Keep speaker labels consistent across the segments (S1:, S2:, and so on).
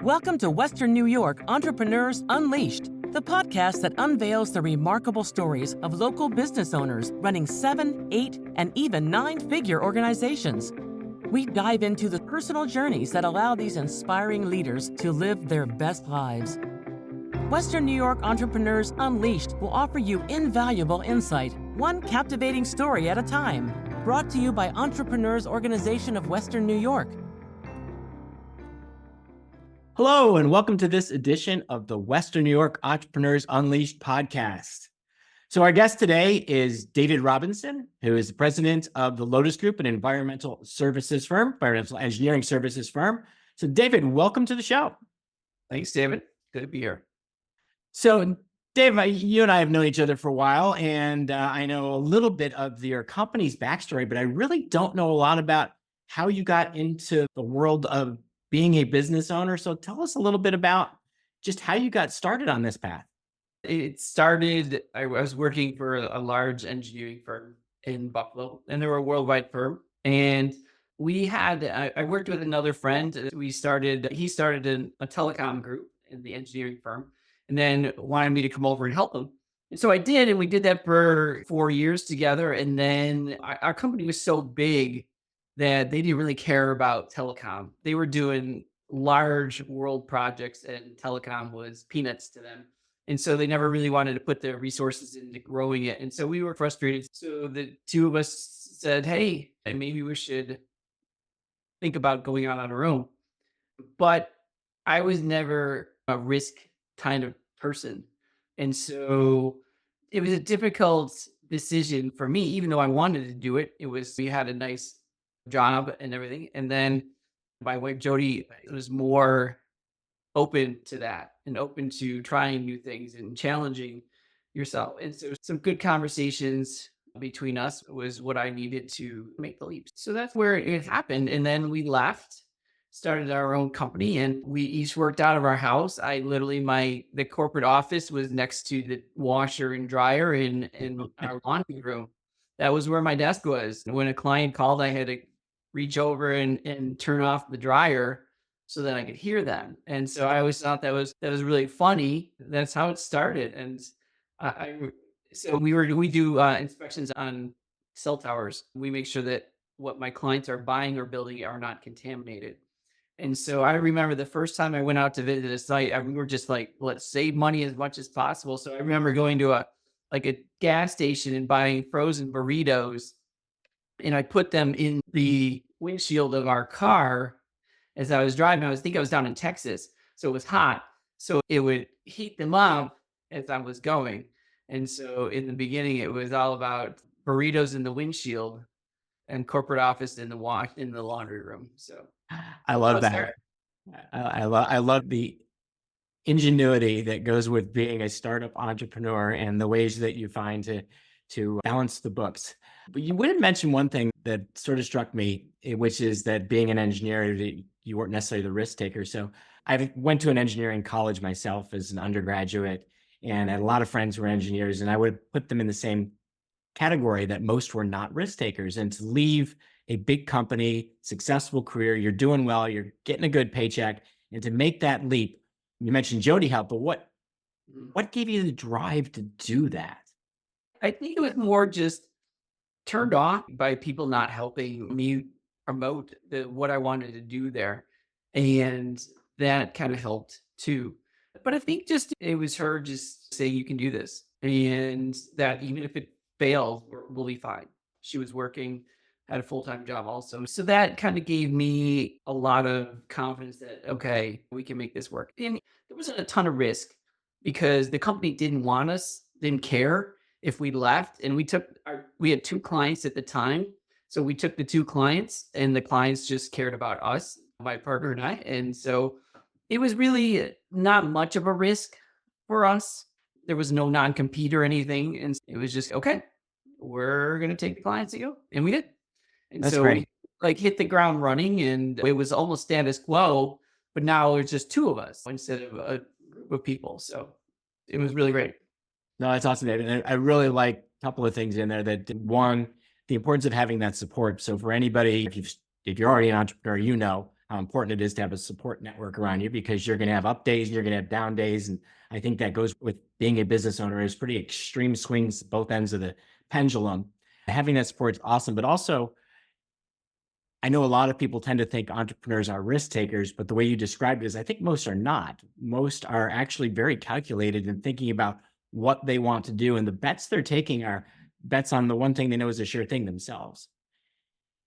S1: Welcome to Western New York Entrepreneurs Unleashed, the podcast that unveils the remarkable stories of local business owners running 7, 8, and even 9-figure organizations. We dive into the personal journeys that allow these inspiring leaders to live their best lives. Western New York Entrepreneurs Unleashed will offer you invaluable insight, one captivating story at a time. Brought to you by Entrepreneurs Organization of Western New York.
S2: Hello, and welcome to this edition of the Western New York Entrepreneurs Unleashed podcast. So our guest today is David Robinson, who is the president of the Lotus Group, an environmental engineering services firm. So David, welcome to the show.
S3: Thanks, David. Good to be here.
S2: So Dave, you and I have known each other for a while, and I know a little bit of your company's backstory, but I really don't know a lot about how you got into the world of being a business owner. So tell us a little bit about just how you got started on this path.
S3: It started, I was working for a large engineering firm in Buffalo, and they were a worldwide firm. And I worked with another friend. He started a telecom group in the engineering firm, and then wanted me to come over and help him. And so I did, and we did that for 4 years together. And then our company was so big that they didn't really care about telecom. They were doing large world projects, and telecom was peanuts to them. And so they never really wanted to put their resources into growing it. And so we were frustrated. So the two of us said, hey, maybe we should think about going out on our own. But I was never a risk kind of person. And so it was a difficult decision for me, even though I wanted to do it. We had a nice job and everything. And then my wife, Jody, was more open to that and open to trying new things and challenging yourself. And so some good conversations between us was what I needed to make the leap. So that's where it happened. And then we left, started our own company, and we each worked out of our house. The corporate office was next to the washer and dryer in our laundry room. That was where my desk was. When a client called, I had to reach over and turn off the dryer so that I could hear them. And so I always thought that was really funny. That's how it started. And we do inspections on cell towers. We make sure that what my clients are buying or building are not contaminated. And so I remember the first time I went out to visit a site, we were just like, let's save money as much as possible. So I remember going to a gas station and buying frozen burritos, and I put them in the windshield of our car as I was driving. I was down in Texas, so it was hot. So it would heat them up as I was going. And so in the beginning, it was all about burritos in the windshield and corporate office in the laundry room. So
S2: I love that. I love the ingenuity that goes with being a startup entrepreneur and the ways that you find to balance the books. But you would have mentioned one thing that sort of struck me, which is that being an engineer, you weren't necessarily the risk taker. So I went to an engineering college myself as an undergraduate, and I had a lot of friends who were engineers, and I would put them in the same category that most were not risk takers. And to leave a big company, successful career, you're doing well, you're getting a good paycheck, and to make that leap, you mentioned Jody helped, but what gave you the drive to do that?
S3: I think it was more just turned off by people not helping me promote what I wanted to do there. And that kind of helped too. But I think it was her just saying, you can do this. And that even if it fails, we'll be fine. She was working, had a full-time job also. So that kind of gave me a lot of confidence that, okay, we can make this work. And there wasn't a ton of risk because the company didn't care if we left. And we had 2 clients at the time. So we took the 2 clients, and the clients just cared about us, my partner and I. And so it was really not much of a risk for us. There was no non-compete or anything. And it was just, okay, we're going to take the clients to go. And we did. And
S2: That's
S3: so
S2: great.
S3: we hit the ground running, and it was almost status quo, but now it's just 2 of us instead of a group of people. So it was really great.
S2: No, that's awesome, David. And I really like a couple of things in there. That one, the importance of having that support. So for anybody, if you're already an entrepreneur, how important it is to have a support network around you, because you're going to have up days, you're going to have down days. And I think that goes with being a business owner, is pretty extreme swings, both ends of the pendulum. Having that support is awesome. But also, I know a lot of people tend to think entrepreneurs are risk takers, but the way you described it is, I think most are not. Most are actually very calculated and thinking about what they want to do. And the bets they're taking are bets on the one thing they know is a sure thing themselves.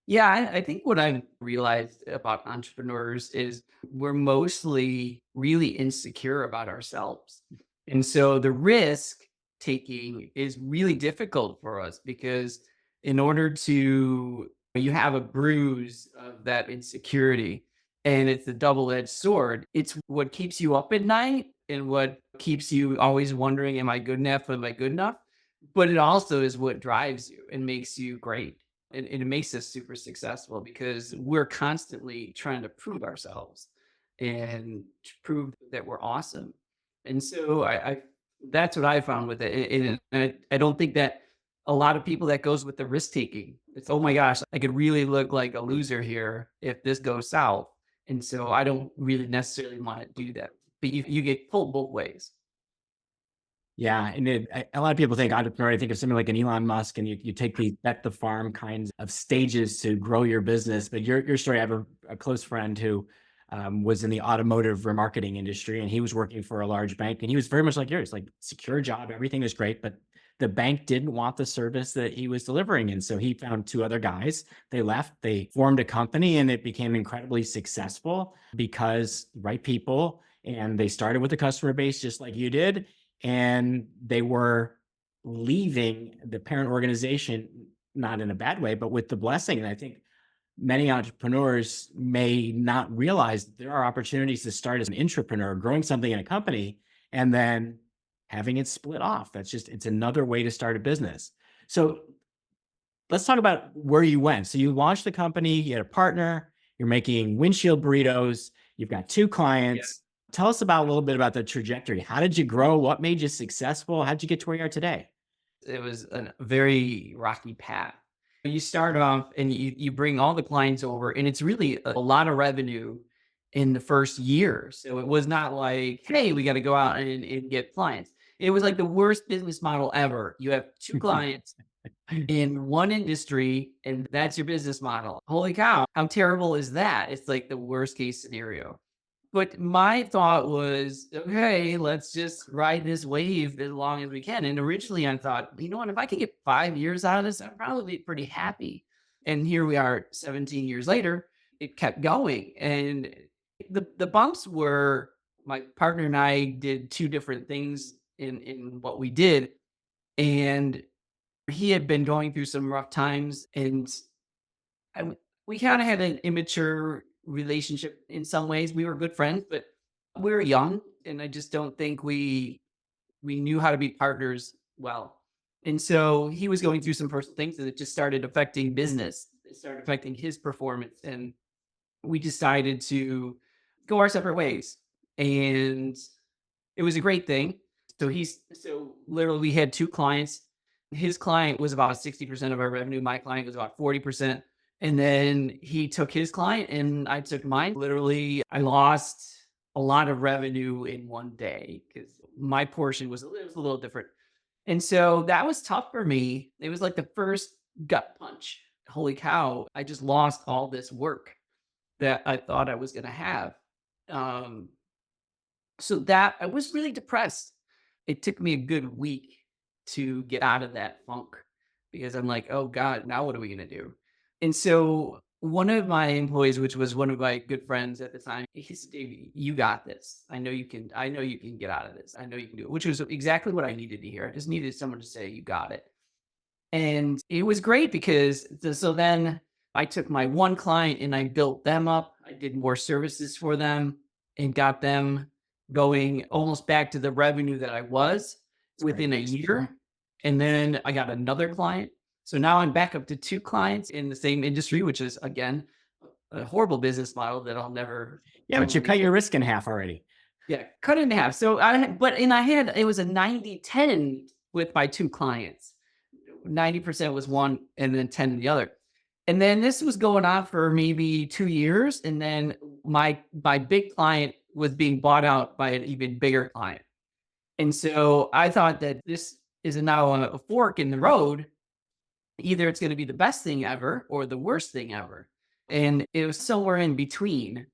S3: Yeah, I think what I've realized about entrepreneurs is we're mostly really insecure about ourselves. And so the risk taking is really difficult for us because in order to, you have a bruise of that insecurity, and it's a double-edged sword. It's what keeps you up at night and what keeps you always wondering, am I good enough? Am I good enough? But it also is what drives you and makes you great. And it makes us super successful because we're constantly trying to prove ourselves and to prove that we're awesome. And so I that's what I found with it. And I don't think that a lot of people that goes with the risk taking. It's, oh my gosh, I could really look like a loser here if this goes south. And so I don't really necessarily want to do that. But you get pulled both ways.
S2: Yeah. And a lot of people think entrepreneur, I think of something like an Elon Musk, and you take these bet the farm kinds of stages to grow your business. But your story, I have a close friend who was in the automotive remarketing industry, and he was working for a large bank, and he was very much like yours, like secure job, everything was great, but the bank didn't want the service that he was delivering. And so he found two other guys. They left, they formed a company, and it became incredibly successful because right people, and they started with a customer base just like you did. And they were leaving the parent organization, not in a bad way, but with the blessing. And I think many entrepreneurs may not realize there are opportunities to start as an entrepreneur, growing something in a company, and then having it split off. It's another way to start a business. So let's talk about where you went. So you launched the company, you had a partner, you're making windshield burritos, you've got two clients. Tell us about a little bit about the trajectory. How did you grow? What made you successful? How'd you get to where you are today?
S3: It was a very rocky path. You start off and you bring all the clients over, and it's really a lot of revenue in the first year. So it was not like, hey, we got to go out and get clients. It was like the worst business model ever. You have two clients in one industry, and that's your business model. Holy cow, how terrible is that? It's like the worst case scenario. But my thought was, okay, let's just ride this wave as long as we can. And originally I thought, you know what, if I could get 5 years out of this, I'd probably be pretty happy. And here we are 17 years later, it kept going. And the bumps were, my partner and I did two different things in what we did. And he had been going through some rough times, and we kind of had an immature relationship in some ways. We were good friends, but we were young, and I just don't think we knew how to be partners well. And so he was going through some personal things, and it just started affecting business. It started affecting his performance, and we decided to go our separate ways. And it was a great thing. So literally we had two clients. His client was about 60% of our revenue. My client was about 40%. And then he took his client and I took mine. Literally, I lost a lot of revenue in one day because my portion was a little different. And so that was tough for me. It was like the first gut punch. Holy cow, I just lost all this work that I thought I was going to have. So that I was really depressed. It took me a good week to get out of that funk because I'm like, oh God, now what are we going to do? And so one of my employees, which was one of my good friends at the time, he said, Dave, you got this. I know you can get out of this. I know you can do it, which was exactly what I needed to hear. I just needed someone to say, you got it. And it was great because so then I took my one client and I built them up. I did more services for them and got them going almost back to the revenue that I was within a year. And then I got another client. So now I'm back up to two clients in the same industry, which is, again, a horrible business model that I'll never.
S2: Yeah, but you cut your risk in half already.
S3: Yeah, cut it in half. So it was a 90-10 with my two clients. 90% was one and then 10 the other. And then this was going on for maybe 2 years. And then my big client was being bought out by an even bigger client. And so I thought that this is now a fork in the road. Either it's going to be the best thing ever or the worst thing ever. And it was somewhere in between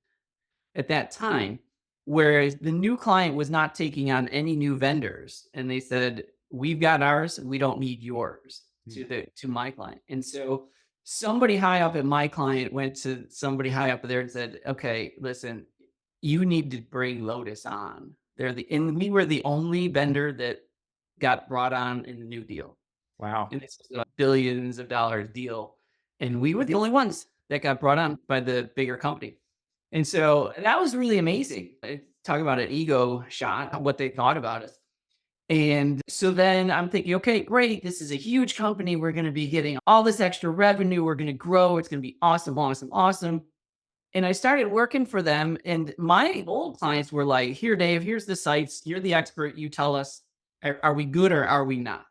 S3: at that time, whereas the new client was not taking on any new vendors. And they said, we've got ours, we don't need yours to my client. And so somebody high up at my client went to somebody high up there and said, okay, listen, you need to bring Lotus on. And we were the only vendor that got brought on in the new deal.
S2: Wow.
S3: And this was a billions of dollars deal. And we were the only ones that got brought on by the bigger company. And so that was really amazing. Talk about an ego shot, what they thought about us. And so then I'm thinking, okay, great. This is a huge company. We're going to be getting all this extra revenue. We're going to grow. It's going to be awesome, awesome, awesome. And I started working for them. And my old clients were like, here, Dave, here's the sites. You're the expert. You tell us, are we good or are we not?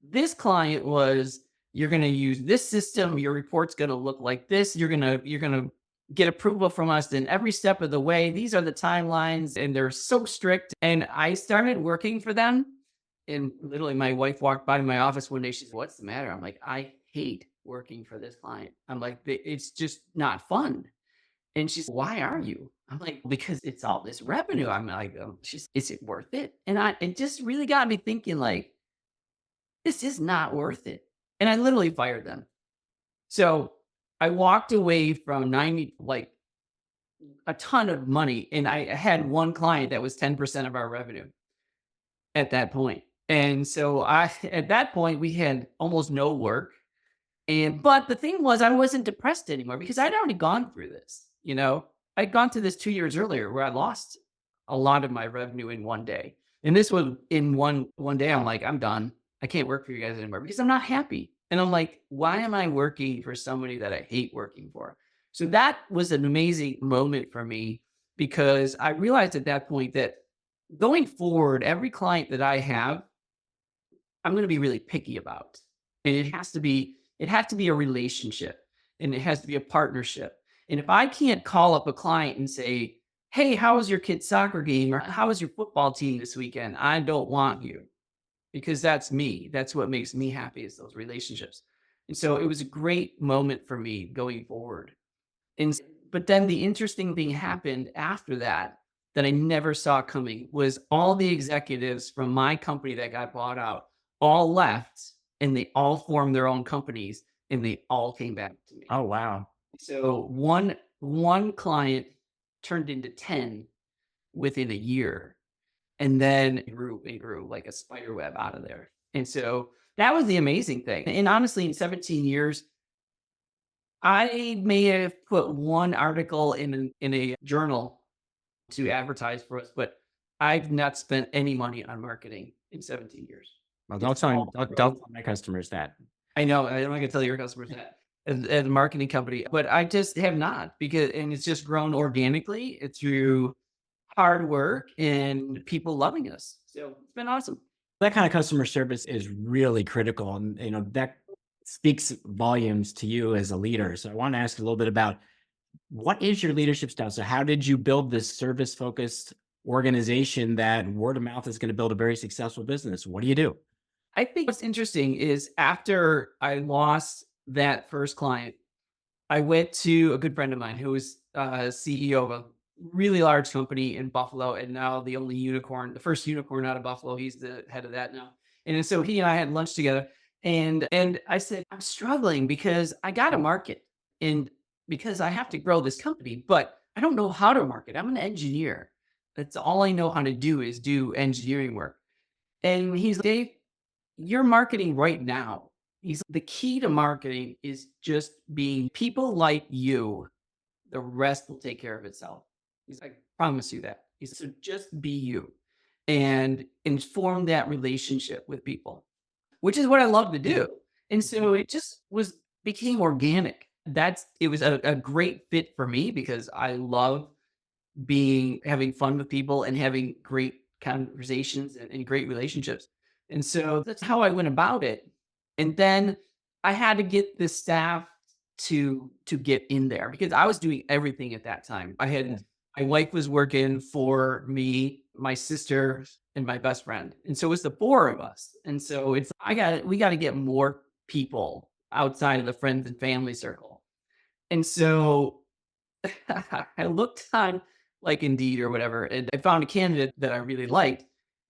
S3: This client was, you're going to use this system. Your report's going to look like this. You're going to get approval from us in every step of the way. These are the timelines and they're so strict. And I started working for them. And literally my wife walked by my office one day. She said, what's the matter? I'm like, I hate working for this client. I'm like, it's just not fun. And she's, why are you? I'm like, because it's all this revenue. I'm like, is it worth it? And it just really got me thinking like, this is not worth it. And I literally fired them. So I walked away from like a ton of money. And I had one client that was 10% of our revenue at that point. And so at that point, we had almost no work. But the thing was, I wasn't depressed anymore because I'd already gone through this. I'd gone through this 2 years earlier where I lost a lot of my revenue in one day. And this was in one day. I'm like, I'm done. I can't work for you guys anymore because I'm not happy. And I'm like, why am I working for somebody that I hate working for? So that was an amazing moment for me because I realized at that point that going forward, every client that I have, I'm going to be really picky about. And it has to be a relationship and it has to be a partnership. And if I can't call up a client and say, hey, how was your kid's soccer game? Or how was your football team this weekend? I don't want you. Because that's me. That's what makes me happy is those relationships. And so it was a great moment for me going forward. But then the interesting thing happened after that I never saw coming was all the executives from my company that got bought out all left and they all formed their own companies and they all came back to me.
S2: Oh, wow.
S3: So one client turned into 10 within a year. And then it grew like a spider web out of there. And so that was the amazing thing. And honestly, in 17 years, I may have put one article in a journal to advertise for us, but I've not spent any money on marketing in 17 years.
S2: Well, don't tell my customers that.
S3: I know. I'm not going to tell your customers that as a marketing company, but I just have not and it's just grown organically through hard work and people loving us. So it's been awesome.
S2: That kind of customer service is really critical. And, that speaks volumes to you as a leader. So I want to ask a little bit about what is your leadership style? So how did you build this service-focused organization that word of mouth is going to build a very successful business? What do you do?
S3: I think what's interesting is after I lost that first client, I went to a good friend of mine who was CEO of a really large company in Buffalo, and now the first unicorn out of Buffalo. He's the head of that now. And so he and I had lunch together, and I said, I'm struggling because I got to market, and because I have to grow this company, but I don't know how to market. I'm an engineer. That's all I know how to do is do engineering work. And he's like, Dave, you're marketing right now. The key to marketing is just being people like you. The rest will take care of itself. He's like, I promise you that. He said, so just be you and form that relationship with people, which is what I love to do. And so it just became organic. It was a great fit for me because I love having fun with people and having great conversations and great relationships. And so that's how I went about it. And then I had to get the staff to get in there because I was doing everything at that time. My wife was working for me, my sister, and my best friend. And so it was the four of us. And so we got to get more people outside of the friends and family circle. And so I looked on like Indeed or whatever, and I found a candidate that I really liked.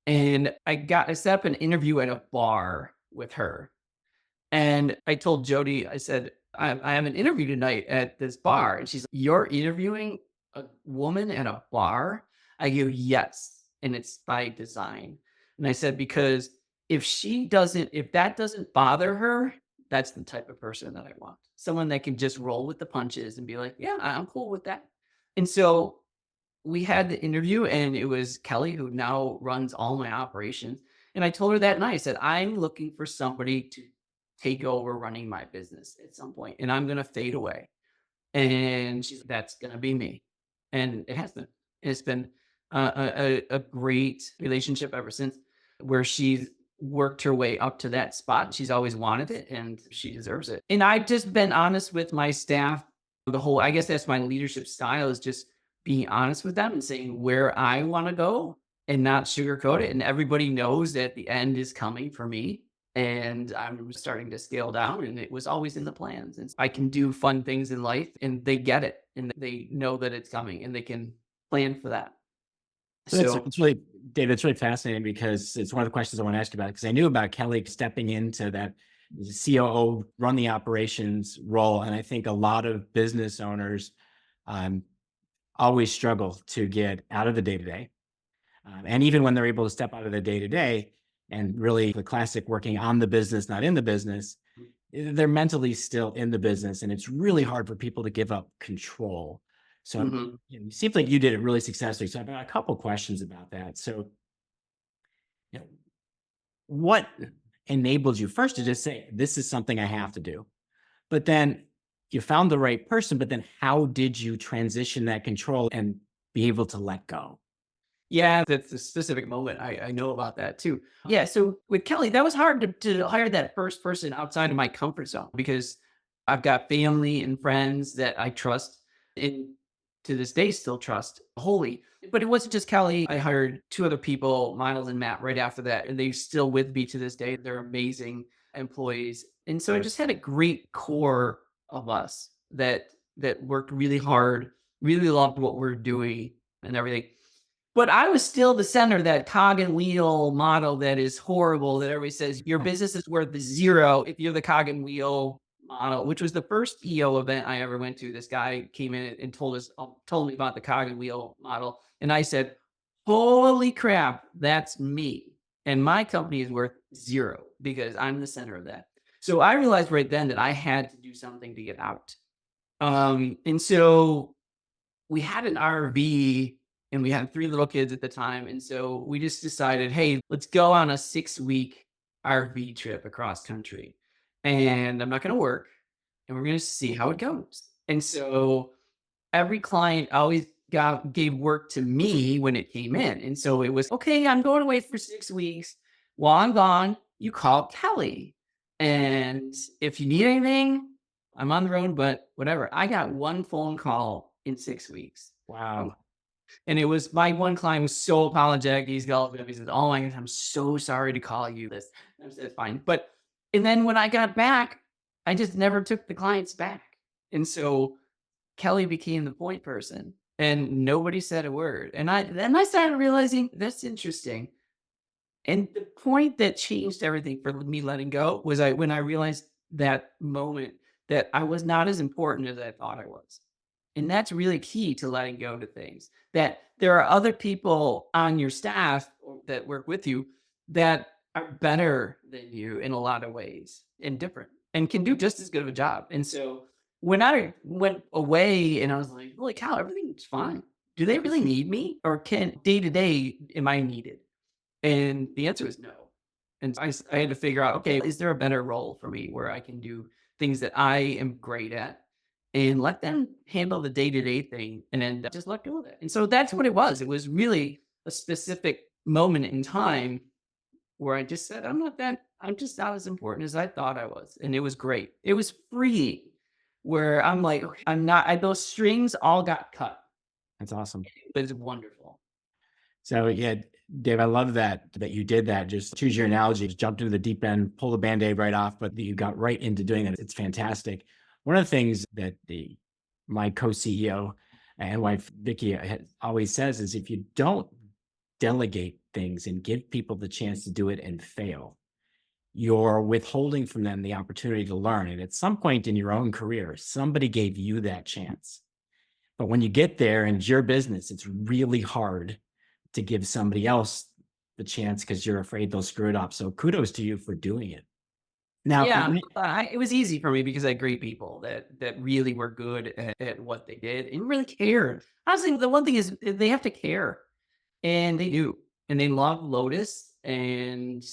S3: And I set up an interview at a bar with her. And I told Jody, I said, I have an interview tonight at this bar. And she's like, you're interviewing a woman at a bar? I go, yes. And it's by design. And I said, because if that doesn't bother her, that's the type of person that I want. Someone that can just roll with the punches and be like, yeah, I'm cool with that. And so we had the interview, and it was Kelly, who now runs all my operations. And I told her that night, I said, I'm looking for somebody to take over running my business at some point, and I'm going to fade away. And she's like, that's going to be me. And it has been. It's been a great relationship ever since, where she's worked her way up to that spot. She's always wanted it, and she deserves it. And I've just been honest with my staff. I guess that's my leadership style, is just being honest with them and saying where I want to go and not sugarcoat it. And everybody knows that the end is coming for me. And I'm starting to scale down, and it was always in the plans. And I can do fun things in life, and they get it, and they know that it's coming, and they can plan for that.
S2: So it's really, David, it's really fascinating because it's one of the questions I want to ask you about, because I knew about Kelly stepping into that COO, run the operations role. And I think a lot of business owners always struggle to get out of the day-to-day. And even when they're able to step out of the day-to-day and really the classic working on the business, not in the business, they're mentally still in the business. And it's really hard for people to give up control. So it seems like you did it really successfully. So I've got a couple questions about that. So, what enabled you first to just say, this is something I have to do? But then you found the right person, but then how did you transition that control and be able to let go?
S3: Yeah, that's a specific moment. I know about that too. Yeah. So with Kelly, that was hard to hire that first person outside of my comfort zone, because I've got family and friends that I trust, and to this day still trust wholly. But it wasn't just Kelly. I hired two other people, Miles and Matt, right after that. And they're still with me to this day. They're amazing employees. And so I just had a great core of us that worked really hard, really loved what we're doing and everything. But I was still the center, that cog and wheel model that is horrible, that everybody says your business is worth zero if you're the cog and wheel model, which was the first EO event I ever went to. This guy came in and told me about the cog and wheel model. And I said, holy crap, that's me. And my company is worth zero because I'm the center of that. So I realized right then that I had to do something to get out. And so we had an RV, and we had 3 little kids at the time. And so we just decided, hey, let's go on a 6-week RV trip across country. And I'm not going to work, and we're going to see how it goes. And so every client always gave work to me when it came in. And so it was, okay, I'm going away for 6 weeks. While I'm gone, you call Kelly. And if you need anything, I'm on the road, but whatever. I got 1 phone call in 6 weeks.
S2: Wow.
S3: And it was, my one client was so apologetic. He said, oh my God, I'm so sorry to call you this. I said, it's fine. And then when I got back, I just never took the clients back. And so Kelly became the point person, and nobody said a word. And then I started realizing, that's interesting. And the point that changed everything for me letting go was when I realized that moment that I was not as important as I thought I was. And that's really key to letting go to things, that there are other people on your staff that work with you that are better than you in a lot of ways and different and can do just as good of a job. And so when I went away and I was like, holy cow, everything's fine. Do they really need me? Or can day to day, am I needed? And the answer is no. And I had to figure out, okay, is there a better role for me where I can do things that I am great at and let them handle the day-to-day thing, and then just let go of it? And so that's what it was. It was really a specific moment in time where I just said, I'm just not as important as I thought I was. And it was great. It was freeing where I'm like, okay, those strings all got cut.
S2: That's awesome.
S3: It was wonderful.
S2: So yeah, Dave, I love that you did that. Just choose your analogy, just jumped into the deep end, pull the Band-Aid right off, but you got right into doing that. It's fantastic. One of the things that my co-CEO and wife, Vicky, always says is if you don't delegate things and give people the chance to do it and fail, you're withholding from them the opportunity to learn. And at some point in your own career, somebody gave you that chance. But when you get there and it's your business, it's really hard to give somebody else the chance because you're afraid they'll screw it up. So kudos to you for doing it. Now,
S3: Yeah, it was easy for me because I had great people that really were good at what they did and really cared. Honestly, the one thing is they have to care, and they do, and they love Lotus, and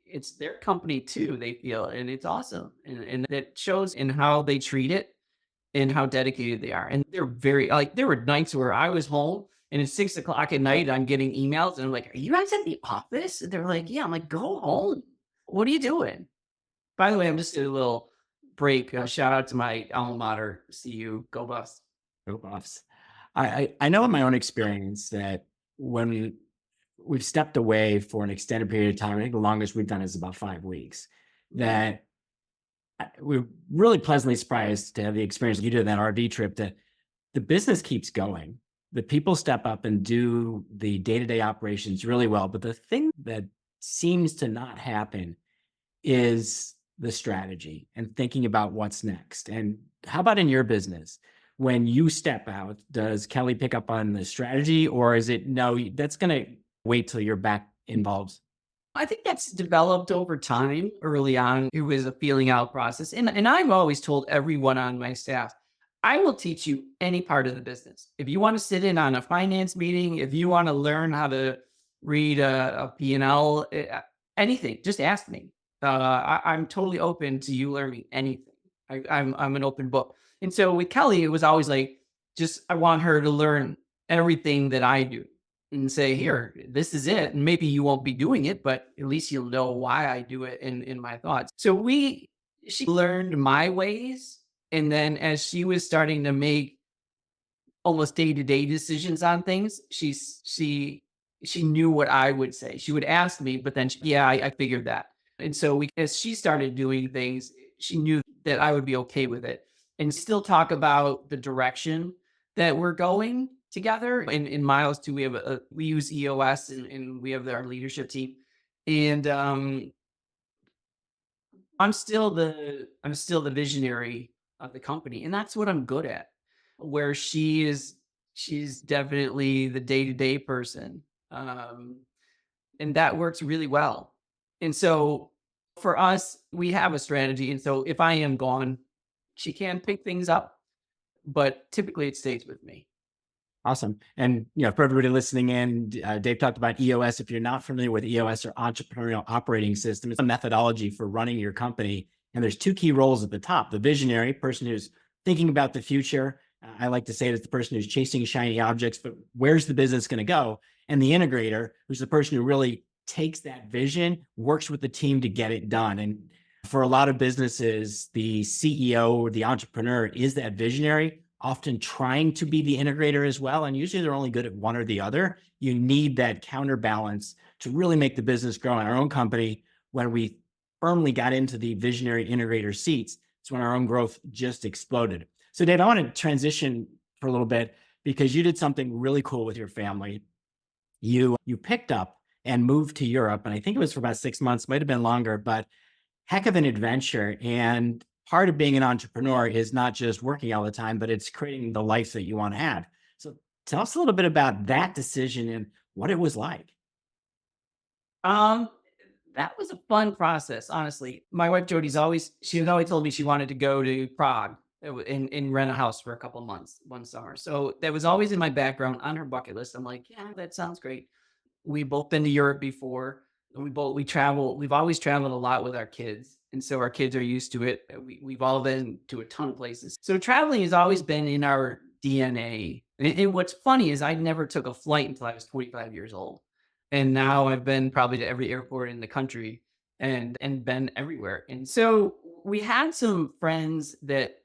S3: it's their company too. They feel, and it's awesome, and it shows in how they treat it and how dedicated they are. And they're very like there were nights where I was home and it's 6 o'clock at night. I'm getting emails and I'm like, "Are you guys at the office?" And they're like, "Yeah." I'm like, "Go home. What are you doing?" By the way, I'm just a little break. Shout out to my alma mater. CU. Go Buffs.
S2: go Buffs. I know in my own experience that when we've stepped away for an extended period of time, I think the longest we've done is about 5 weeks, that we're really pleasantly surprised to have the experience you did in that RV trip, that the business keeps going. The people step up and do the day-to-day operations really well. But the thing that seems to not happen is the strategy and thinking about what's next. And how about in your business? When you step out, does Kelly pick up on the strategy, or is it no, that's going to wait till you're back involved?
S3: I think that's developed over time. Early on, it was a feeling out process. And I've always told everyone on my staff, I will teach you any part of the business. If you want to sit in on a finance meeting, if you want to learn how to read a P&L, anything, just ask me. I'm totally open to you learning anything. I'm an open book. And so with Kelly, it was always like, I want her to learn everything that I do and say, here, this is it. And maybe you won't be doing it, but at least you'll know why I do it in my thoughts. So she learned my ways. And then as she was starting to make almost day-to-day decisions on things, she knew what I would say. She would ask me, but then I figured that. And so as she started doing things, she knew that I would be okay with it and still talk about the direction that we're going together. In Miles too, we use EOS and we have our leadership team. And I'm still the visionary of the company, and that's what I'm good at. Where she's definitely the day-to-day person. And that works really well. And so for us, we have a strategy. And so if I am gone, she can pick things up, but typically it stays with me.
S2: Awesome. And for everybody listening in, Dave talked about EOS. If you're not familiar with EOS, or entrepreneurial operating system, it's a methodology for running your company. And there's two key roles at the top: the visionary, person who's thinking about the future. I like to say it's the person who's chasing shiny objects, but where's the business going to go? And the integrator, who's the person who really takes that vision, works with the team to get it done. And for a lot of businesses, the CEO or the entrepreneur is that visionary, often trying to be the integrator as well. And usually they're only good at one or the other. You need that counterbalance to really make the business grow. In our own company, when we firmly got into the visionary integrator seats, it's when our own growth just exploded. So Dave, I want to transition for a little bit because you did something really cool with your family. You picked up and moved to Europe, and I think it was for about 6 months, might have been longer, but heck of an adventure. And part of being an entrepreneur is not just working all the time, but it's creating the life that you want to have. So tell us a little bit about that decision and what it was like.
S3: That was a fun process, honestly. My wife Jody's always told me she wanted to go to Prague and rent a house for a couple of months one summer. So that was always in my background on her bucket list. I'm like, yeah, that sounds great. We've both been to Europe before. We travel. We've always traveled a lot with our kids, and so our kids are used to it. We've all been to a ton of places. So traveling has always been in our DNA. And what's funny is I never took a flight until I was 25 years old, and now I've been probably to every airport in the country and been everywhere. And so we had some friends that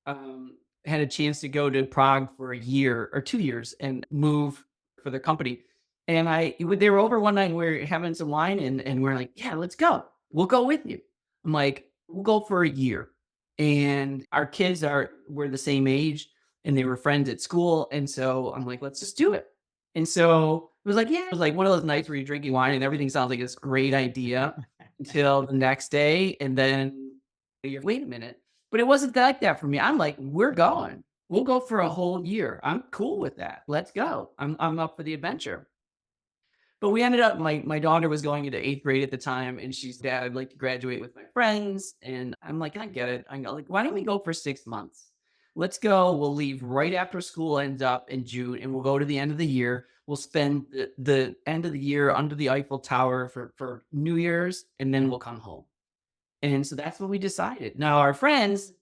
S3: had a chance to go to Prague for a year or 2 years and move for the company. And they were over one night and we were having some wine and we're like, yeah, let's go. We'll go with you. I'm like, we'll go for a year. And our kids were the same age and they were friends at school. And so I'm like, let's just do it. And so it was like, yeah, it was like one of those nights where you're drinking wine and everything sounds like this great idea until the next day. And then you're, wait a minute. But it wasn't like that for me. I'm like, we're going. We'll go for a whole year. I'm cool with that. Let's go. I'm up for the adventure. But we ended up, my daughter was going into 8th grade at the time, and she's, Dad, I'd like to graduate with my friends. And I'm like, I get it. I'm like, why don't we go for 6 months? Let's go. We'll leave right after school ends up in June, and we'll go to the end of the year. We'll spend the end of the year under the Eiffel Tower for New Year's, and then we'll come home. And so that's what we decided. Now, our friends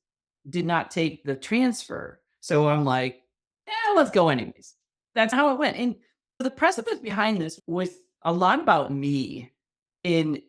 S3: did not take the transfer. So I'm like, yeah, let's go anyways. That's how it went. And the precipice behind this was a lot about me in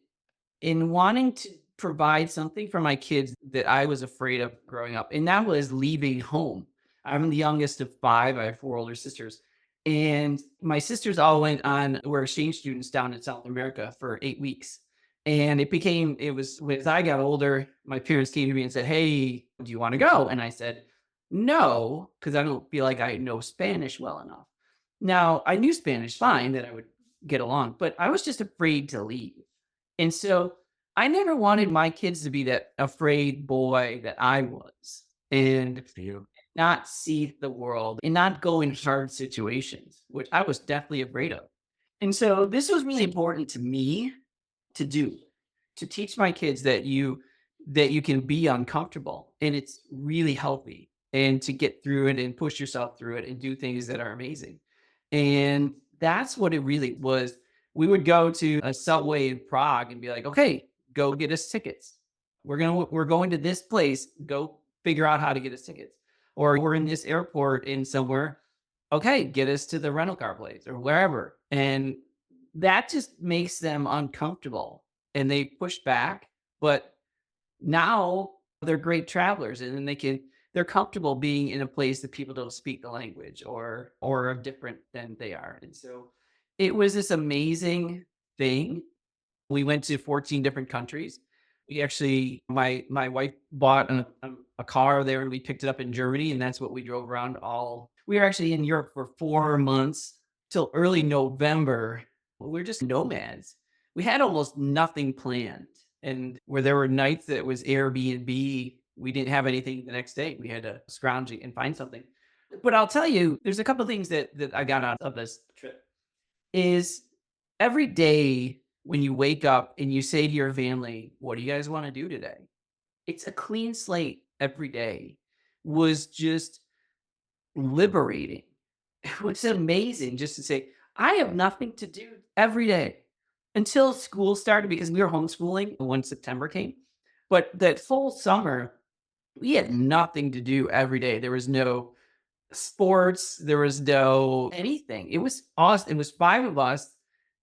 S3: wanting to provide something for my kids that I was afraid of growing up. And that was leaving home. I'm the youngest of 5. I have 4 older sisters. And my sisters all were exchange students down in South America for 8 weeks. And it was as I got older, my parents came to me and said, hey, do you want to go? And I said, no, because I don't feel like I know Spanish well enough. Now, I knew Spanish fine, that I would get along, but I was just afraid to leave. And so I never wanted my kids to be that afraid boy that I was and
S2: For you.
S3: not see the world and not go in hard situations, which I was definitely afraid of. And so this was really important to me to do, to teach my kids that you can be uncomfortable and it's really healthy, and to get through it and push yourself through it and do things that are amazing. And that's what it really was. We would go to a subway in Prague and be like, okay, go get us tickets. We're going to this place. Go figure out how to get us tickets. Or we're in this airport in somewhere. Okay, get us to the rental car place or wherever. And that just makes them uncomfortable and they push back. But now they're great travelers, and then they're comfortable being in a place that people don't speak the language or are different than they are. And so it was this amazing thing. We went to 14 different countries. We actually, my wife bought a car there and we picked it up in Germany, and that's what we drove around we were actually in Europe for 4 months till early November. We were just nomads. We had almost nothing planned. And where there were nights that it was Airbnb, we didn't have anything the next day. We had to scrounge and find something. But I'll tell you, there's a couple of things that I got out of this trip. Is every day when you wake up and you say to your family, what do you guys want to do today? It's a clean slate every day. Was just liberating. It was amazing just to say, I have nothing to do every day until school started, because we were homeschooling when September came. But that full summer, we had nothing to do every day. There was no sports, there was no anything. It was awesome. It was 5 of us,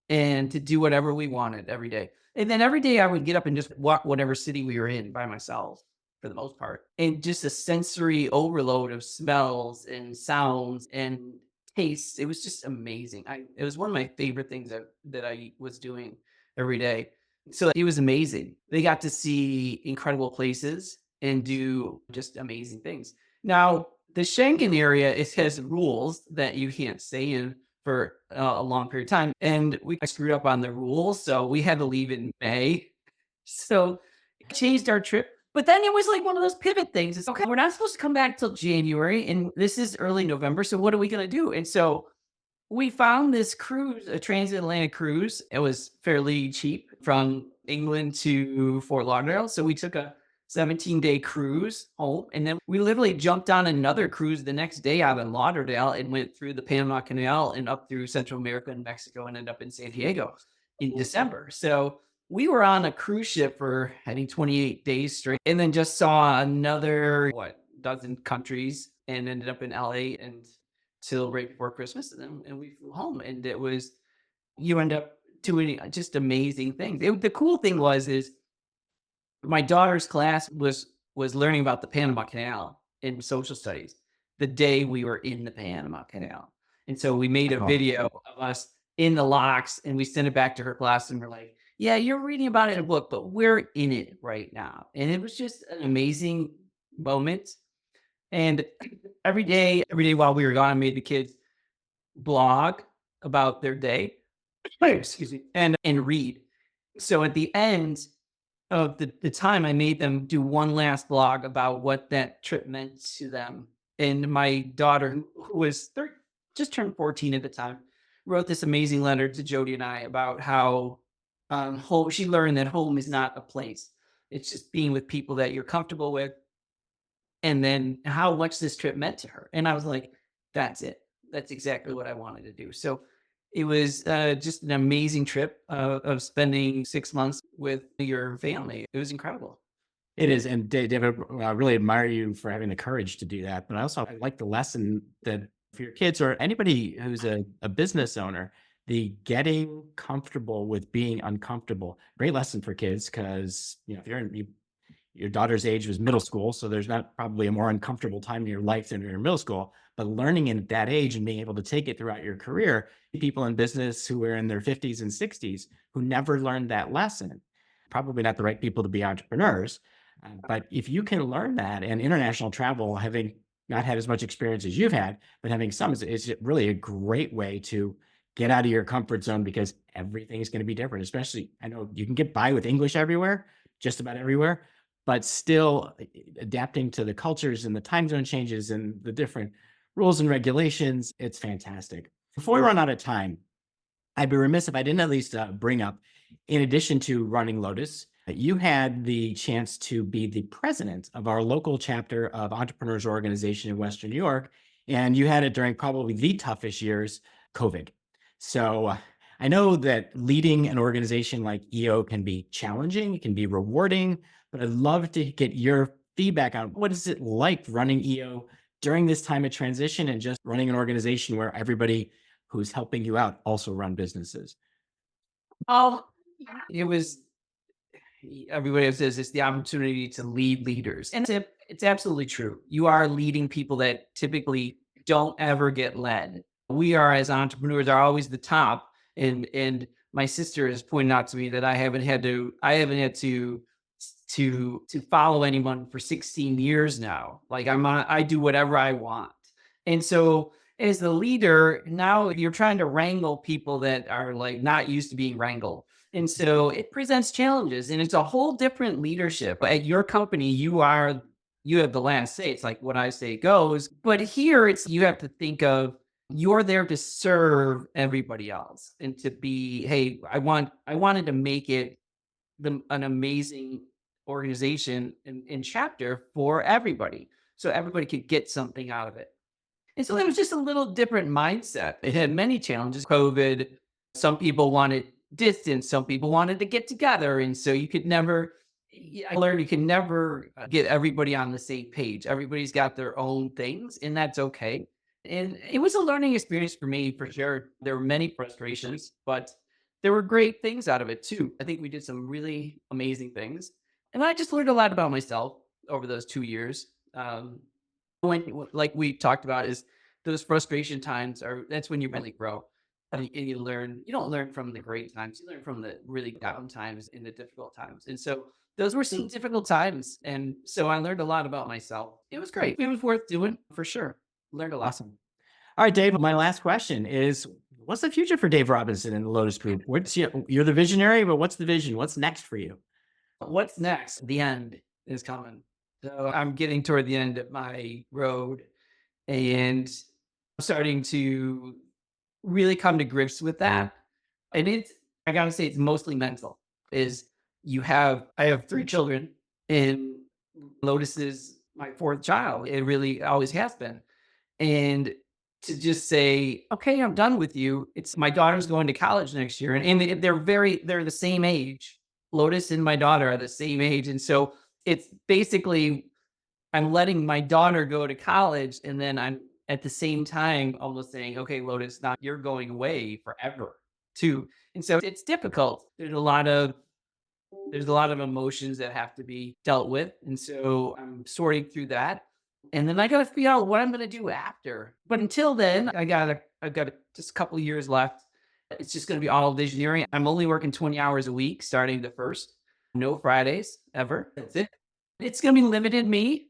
S3: and to do whatever we wanted every day. And then every day I would get up and just walk whatever city we were in by myself for the most part. And just a sensory overload of smells and sounds and tastes. It was just amazing. It was one of my favorite things that I was doing every day. So it was amazing. They got to see incredible places and do just amazing things. Now, the Schengen area, it has rules that you can't stay in for a long period of time. And I screwed up on the rules, so we had to leave in May. So it changed our trip. But then it was like one of those pivot things. It's okay, we're not supposed to come back till January, and this is early November. So what are we going to do? And so we found this cruise, a transatlantic cruise. It was fairly cheap from England to Fort Lauderdale. So we took a 17-day cruise home, and then we literally jumped on another cruise the next day out of Lauderdale and went through the Panama Canal and up through Central America and Mexico and ended up in San Diego in December. So we were on a cruise ship for, I think, 28 days straight, and then just saw another, dozen countries, and ended up in LA and till right before Christmas. And we flew home, and you end up doing just amazing things. The cool thing is my daughter's class was learning about the Panama Canal, in social studies the day we were in the Panama Canal. And so we made a video of us in the locks and we sent it back to her class and we're like, yeah, you're reading about it in a book, but we're in it right now. And it was just an amazing moment. And every day while we were gone, I made the kids blog about their day, excuse me, and read. So at the end of the time, I made them do one last blog about what that trip meant to them. And my daughter, who was just turned 14 at the time, wrote this amazing letter to Jody and I about how home. She learned that home is not a place; it's just being with people that you're comfortable with. And then how much this trip meant to her. And I was like, "That's it. That's exactly what I wanted to do." So it was just an amazing trip of spending 6 months with your family. It was incredible.
S2: It is. And David, I really admire you for having the courage to do that. But I like the lesson that for your kids or anybody who's a business owner, the getting comfortable with being uncomfortable. Great lesson for kids because, if your daughter's age was middle school, so there's not probably a more uncomfortable time in your life than you're in middle school, but learning in that age and being able to take it throughout your career, people in business who are in their 50s and 60s who never learned that lesson, probably not the right people to be entrepreneurs. But if you can learn that, and international travel, having not had as much experience as you've had, but having some is really a great way to get out of your comfort zone because everything is going to be different. Especially, I know you can get by with English everywhere, just about everywhere, but still adapting to the cultures and the time zone changes and the different rules and regulations. It's fantastic. Before we run out of time, I'd be remiss if I didn't at least bring up, in addition to running Lotus, you had the chance to be the president of our local chapter of Entrepreneurs Organization in Western New York. And you had it during probably the toughest years, COVID. So I know that leading an organization like EO can be challenging, it can be rewarding, but I'd love to get your feedback on what is it like running EO during this time of transition and just running an organization where everybody who's helping you out also run businesses.
S3: Oh, it was everybody says it's the opportunity to lead leaders. And it's absolutely true. You are leading people that typically don't ever get led. We are, as entrepreneurs, are always the top. And my sister has pointed out to me that I haven't had to follow anyone for 16 years now. Like I do whatever I want. And so as the leader, now you're trying to wrangle people that are like not used to being wrangled. And so it presents challenges and it's a whole different leadership. At your company, you have the last say. It's like what I say goes. But here you have to think of you're there to serve everybody else and to be, hey, I wanted to make it an amazing organization and chapter for everybody. So everybody could get something out of it. And so it was just a little different mindset. It had many challenges. COVID, some people wanted distance, some people wanted to get together. And so I learned you can never get everybody on the same page. Everybody's got their own things, and that's okay. And it was a learning experience for me, for sure. There were many frustrations, but there were great things out of it too. I think we did some really amazing things. And I just learned a lot about myself over those 2 years. Like we talked about, is those frustration times that's when you really grow. And you don't learn from the great times, you learn from the really down times and the difficult times. And so those were some difficult times. And so I learned a lot about myself. It was great. It was worth doing for sure. Learned a lot.
S2: Awesome. All right, Dave, my last question is, what's the future for Dave Robinson and the Lotus Group? You're the visionary, but what's the vision? What's next for you?
S3: What's next? The end is coming. So I'm getting toward the end of my road and I'm starting to really come to grips with that. And I gotta say, it's mostly mental. I have 3 children and Lotus is my 4th child. It really always has been. And to just say, okay, I'm done with you. It's my daughter's going to college next year. And they're the same age. Lotus and my daughter are the same age. And so it's basically, I'm letting my daughter go to college. And then I'm at the same time almost saying, okay, Lotus, now you're going away forever too. And so it's difficult. There's a lot of emotions that have to be dealt with. And so I'm sorting through that. And then I got to figure out what I'm going to do after. But until then, I've got just a couple of years left. It's just going to be all visionary. I'm only working 20 hours a week starting the first. No Fridays ever. That's it. It's going to be limited me.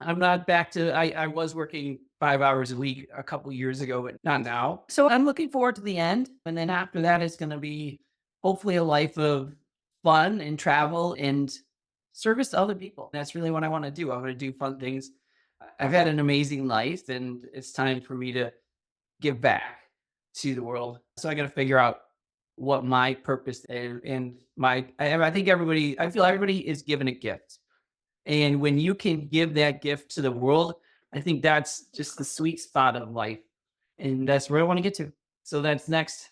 S3: I'm not back to, I was working 5 hours a week a couple years ago, but not now. So I'm looking forward to the end. And then after that, it's going to be hopefully a life of fun and travel and service to other people. That's really what I want to do. I want to do fun things. I've had an amazing life, and it's time for me to give back to the world. So I got to figure out what my purpose and I think I feel everybody is given a gift. And when you can give that gift to the world, I think that's just the sweet spot of life. And that's where I want to get to. So that's next.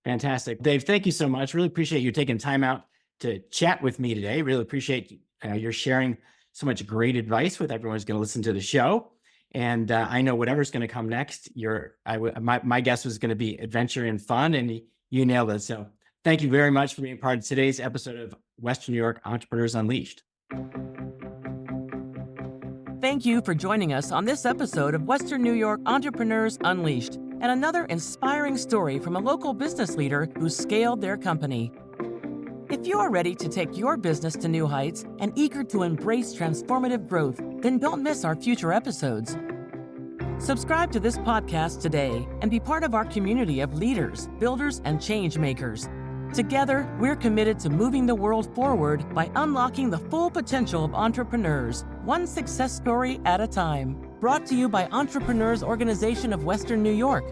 S2: Fantastic. Dave, thank you so much. Really appreciate you taking time out to chat with me today. Really appreciate your sharing so much great advice with everyone who's going to listen to the show. And I know whatever's going to come next, my guess was going to be adventure and fun, and you nailed it. So thank you very much for being part of today's episode of Western New York Entrepreneurs Unleashed.
S1: Thank you for joining us on this episode of Western New York Entrepreneurs Unleashed, and another inspiring story from a local business leader who scaled their company. If you are ready to take your business to new heights and eager to embrace transformative growth, then don't miss our future episodes. Subscribe to this podcast today and be part of our community of leaders, builders, and change makers. Together, we're committed to moving the world forward by unlocking the full potential of entrepreneurs, one success story at a time. Brought to you by Entrepreneurs Organization of Western New York,